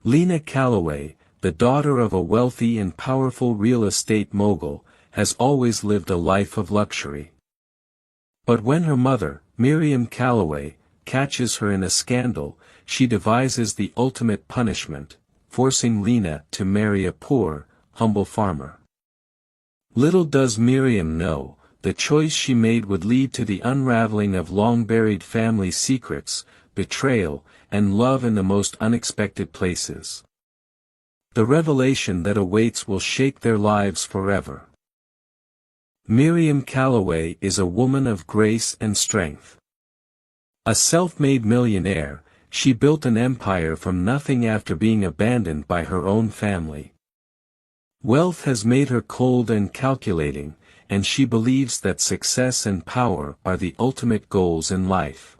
Lena Calloway, the daughter of a wealthy and powerful real estate mogul, has always lived a life of luxury. But when her mother, Miriam Calloway, catches her in a scandal, she devises the ultimate punishment, forcing Lena to marry a poor, humble farmer. Little does Miriam know, the choice she made would lead to the unraveling of long-buried family secrets, betrayal, and love in the most unexpected places. The revelation that awaits will shake their lives forever. Miriam Calloway is a woman of grace and strength. A self-made millionaire, she built an empire from nothing after being abandoned by her own family. Wealth has made her cold and calculating, and she believes that success and power are the ultimate goals in life.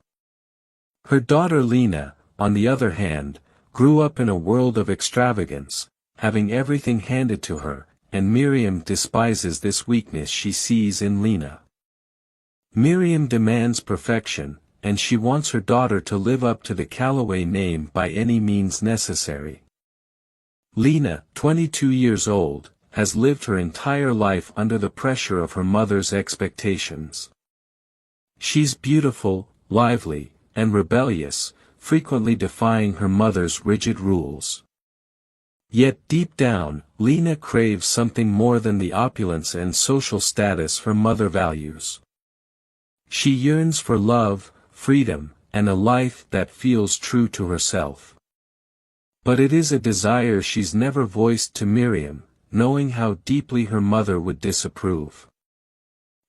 Her daughter Lena, on the other hand, grew up in a world of extravagance, having everything handed to her, and Miriam despises this weakness she sees in Lena. Miriam demands perfection, and she wants her daughter to live up to the Calloway name by any means necessary. Lena, 22 years old, has lived her entire life under the pressure of her mother's expectations. She's beautiful, lively, and rebellious, frequently defying her mother's rigid rules. Yet deep down, Lena craves something more than the opulence and social status her mother values. She yearns for love, freedom, and a life that feels true to herself. But it is a desire she's never voiced to Miriam, knowing how deeply her mother would disapprove.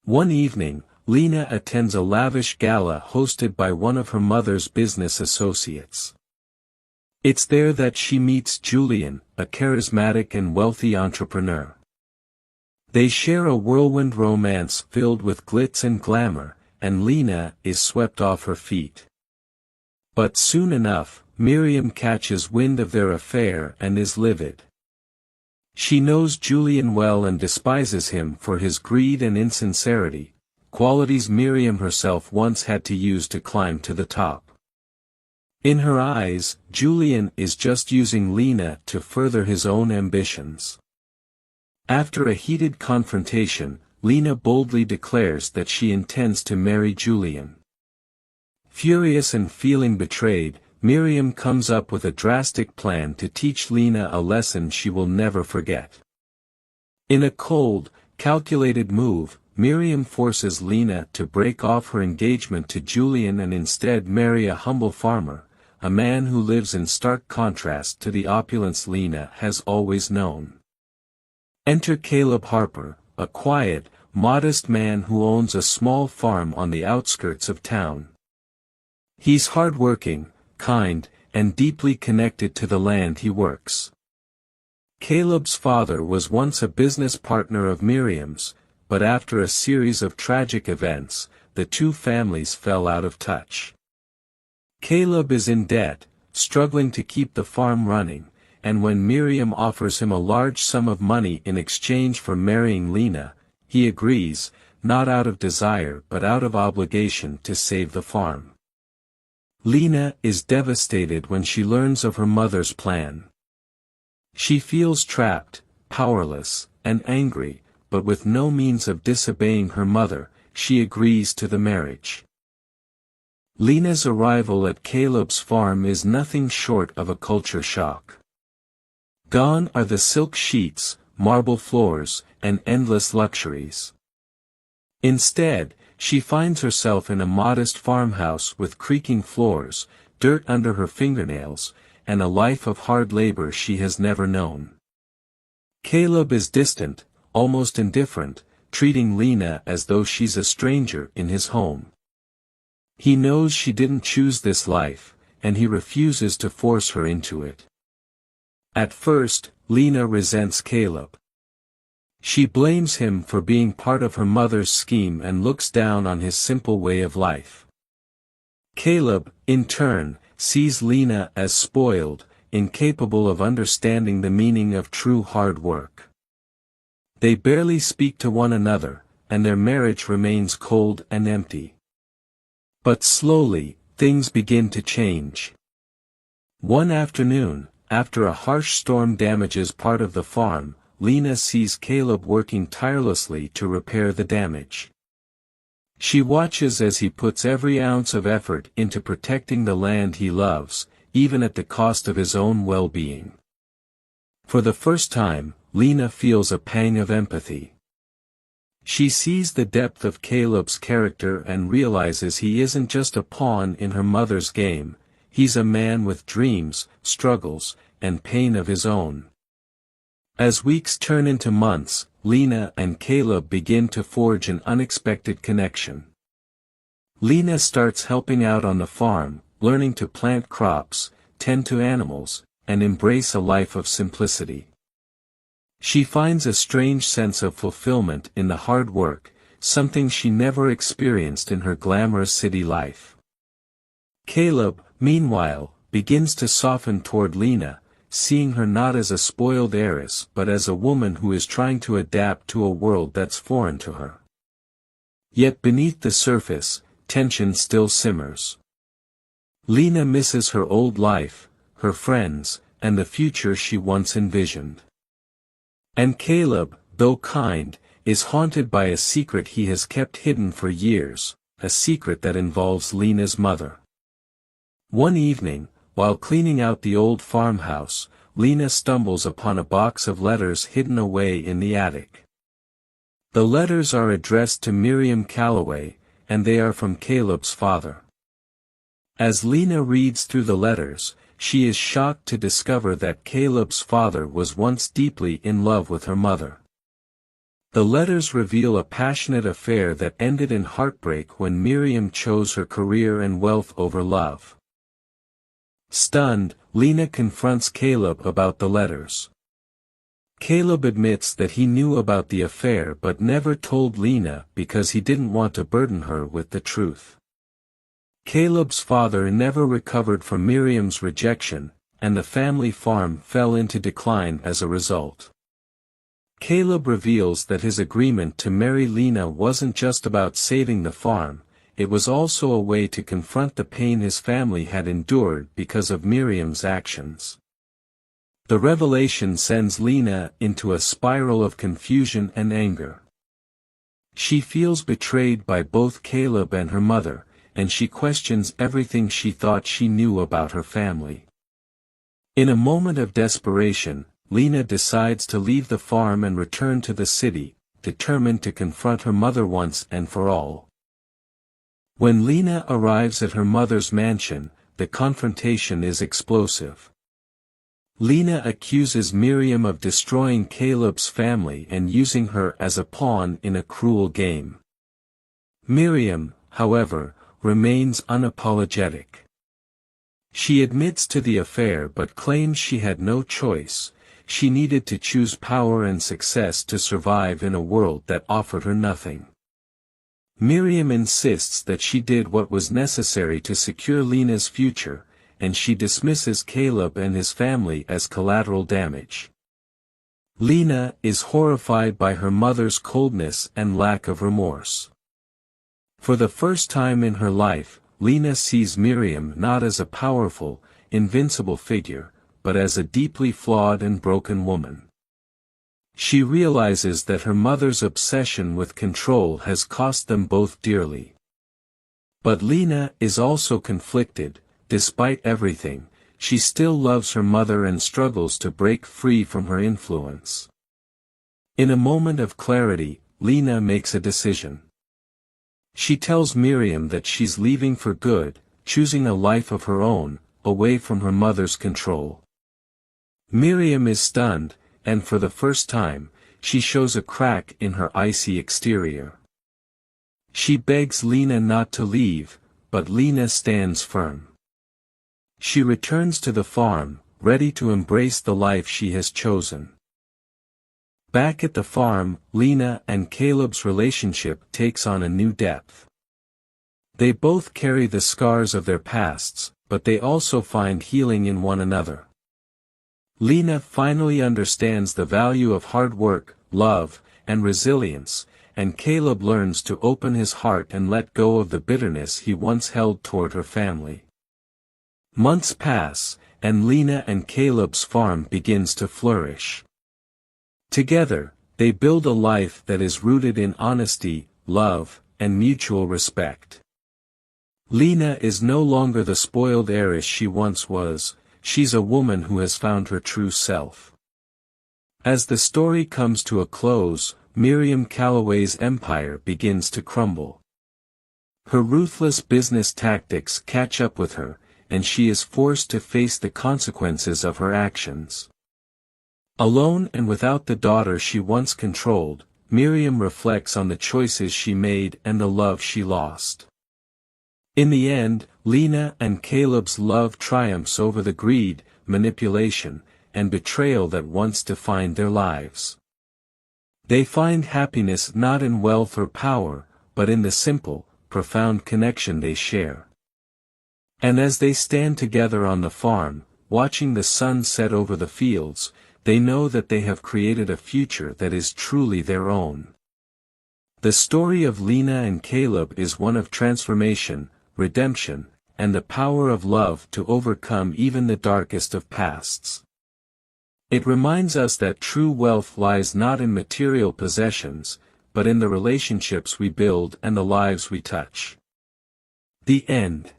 One evening, Lena attends a lavish gala hosted by one of her mother's business associates. It's there that she meets Julian, a charismatic and wealthy entrepreneur. They share a whirlwind romance filled with glitz and glamour, and Lena is swept off her feet. But soon enough, Miriam catches wind of their affair and is livid. She knows Julian well and despises him for his greed and insincerity, qualities Miriam herself once had to use to climb to the top. In her eyes, Julian is just using Lena to further his own ambitions. After a heated confrontation, Lena boldly declares that she intends to marry Julian. Furious and feeling betrayed, Miriam comes up with a drastic plan to teach Lena a lesson she will never forget. In a cold, calculated move, Miriam forces Lena to break off her engagement to Julian and instead marry a humble farmer, a man who lives in stark contrast to the opulence Lena has always known. Enter Caleb Harper, a quiet, modest man who owns a small farm on the outskirts of town. He's hardworking, kind, and deeply connected to the land he works. Caleb's father was once a business partner of Miriam's, but after a series of tragic events, the two families fell out of touch. Caleb is in debt, struggling to keep the farm running, and when Miriam offers him a large sum of money in exchange for marrying Lena, he agrees, not out of desire but out of obligation to save the farm. Lena is devastated when she learns of her mother's plan. She feels trapped, powerless, and angry, but with no means of disobeying her mother, she agrees to the marriage. Lena's arrival at Caleb's farm is nothing short of a culture shock. Gone are the silk sheets, marble floors, and endless luxuries. Instead, she finds herself in a modest farmhouse with creaking floors, dirt under her fingernails, and a life of hard labor she has never known. Caleb is distant, almost indifferent, treating Lena as though she's a stranger in his home. He knows she didn't choose this life, and he refuses to force her into it. At first, Lena resents Caleb. She blames him for being part of her mother's scheme and looks down on his simple way of life. Caleb, in turn, sees Lena as spoiled, incapable of understanding the meaning of true hard work. They barely speak to one another, and their marriage remains cold and empty. But slowly, things begin to change. One afternoon, after a harsh storm damages part of the farm, Lena sees Caleb working tirelessly to repair the damage. She watches as he puts every ounce of effort into protecting the land he loves, even at the cost of his own well-being. For the first time, Lena feels a pang of empathy. She sees the depth of Caleb's character and realizes he isn't just a pawn in her mother's game, he's a man with dreams, struggles, and pain of his own. As weeks turn into months, Lena and Caleb begin to forge an unexpected connection. Lena starts helping out on the farm, learning to plant crops, tend to animals, and embrace a life of simplicity. She finds a strange sense of fulfillment in the hard work, something she never experienced in her glamorous city life. Caleb, meanwhile, begins to soften toward Lena, seeing her not as a spoiled heiress but as a woman who is trying to adapt to a world that's foreign to her. Yet beneath the surface, tension still simmers. Lena misses her old life, her friends, and the future she once envisioned. And Caleb, though kind, is haunted by a secret he has kept hidden for years, a secret that involves Lena's mother. One evening, while cleaning out the old farmhouse, Lena stumbles upon a box of letters hidden away in the attic. The letters are addressed to Miriam Calloway, and they are from Caleb's father. As Lena reads through the letters, she is shocked to discover that Caleb's father was once deeply in love with her mother. The letters reveal a passionate affair that ended in heartbreak when Miriam chose her career and wealth over love. Stunned, Lena confronts Caleb about the letters. Caleb admits that he knew about the affair but never told Lena because he didn't want to burden her with the truth. Caleb's father never recovered from Miriam's rejection, and the family farm fell into decline as a result. Caleb reveals that his agreement to marry Lena wasn't just about saving the farm, it was also a way to confront the pain his family had endured because of Miriam's actions. The revelation sends Lena into a spiral of confusion and anger. She feels betrayed by both Caleb and her mother, and she questions everything she thought she knew about her family. In a moment of desperation, Lena decides to leave the farm and return to the city, determined to confront her mother once and for all. When Lena arrives at her mother's mansion, the confrontation is explosive. Lena accuses Miriam of destroying Caleb's family and using her as a pawn in a cruel game. Miriam, however, remains unapologetic. She admits to the affair but claims she had no choice, she needed to choose power and success to survive in a world that offered her nothing. Miriam insists that she did what was necessary to secure Lena's future, and she dismisses Caleb and his family as collateral damage. Lena is horrified by her mother's coldness and lack of remorse. For the first time in her life, Lena sees Miriam not as a powerful, invincible figure, but as a deeply flawed and broken woman. She realizes that her mother's obsession with control has cost them both dearly. But Lena is also conflicted. Despite everything, she still loves her mother and struggles to break free from her influence. In a moment of clarity, Lena makes a decision. She tells Miriam that she's leaving for good, choosing a life of her own, away from her mother's control. Miriam is stunned, and for the first time, she shows a crack in her icy exterior. She begs Lena not to leave, but Lena stands firm. She returns to the farm, ready to embrace the life she has chosen. Back at the farm, Lena and Caleb's relationship takes on a new depth. They both carry the scars of their pasts, but they also find healing in one another. Lena finally understands the value of hard work, love, and resilience, and Caleb learns to open his heart and let go of the bitterness he once held toward her family. Months pass, and Lena and Caleb's farm begins to flourish. Together, they build a life that is rooted in honesty, love, and mutual respect. Lena is no longer the spoiled heiress she once was, she's a woman who has found her true self. As the story comes to a close, Miriam Calloway's empire begins to crumble. Her ruthless business tactics catch up with her, and she is forced to face the consequences of her actions. Alone and without the daughter she once controlled, Miriam reflects on the choices she made and the love she lost. In the end, Lena and Caleb's love triumphs over the greed, manipulation, and betrayal that once defined their lives. They find happiness not in wealth or power, but in the simple, profound connection they share. And as they stand together on the farm, watching the sun set over the fields, they know that they have created a future that is truly their own. The story of Lena and Caleb is one of transformation, redemption, and the power of love to overcome even the darkest of pasts. It reminds us that true wealth lies not in material possessions, but in the relationships we build and the lives we touch. The end.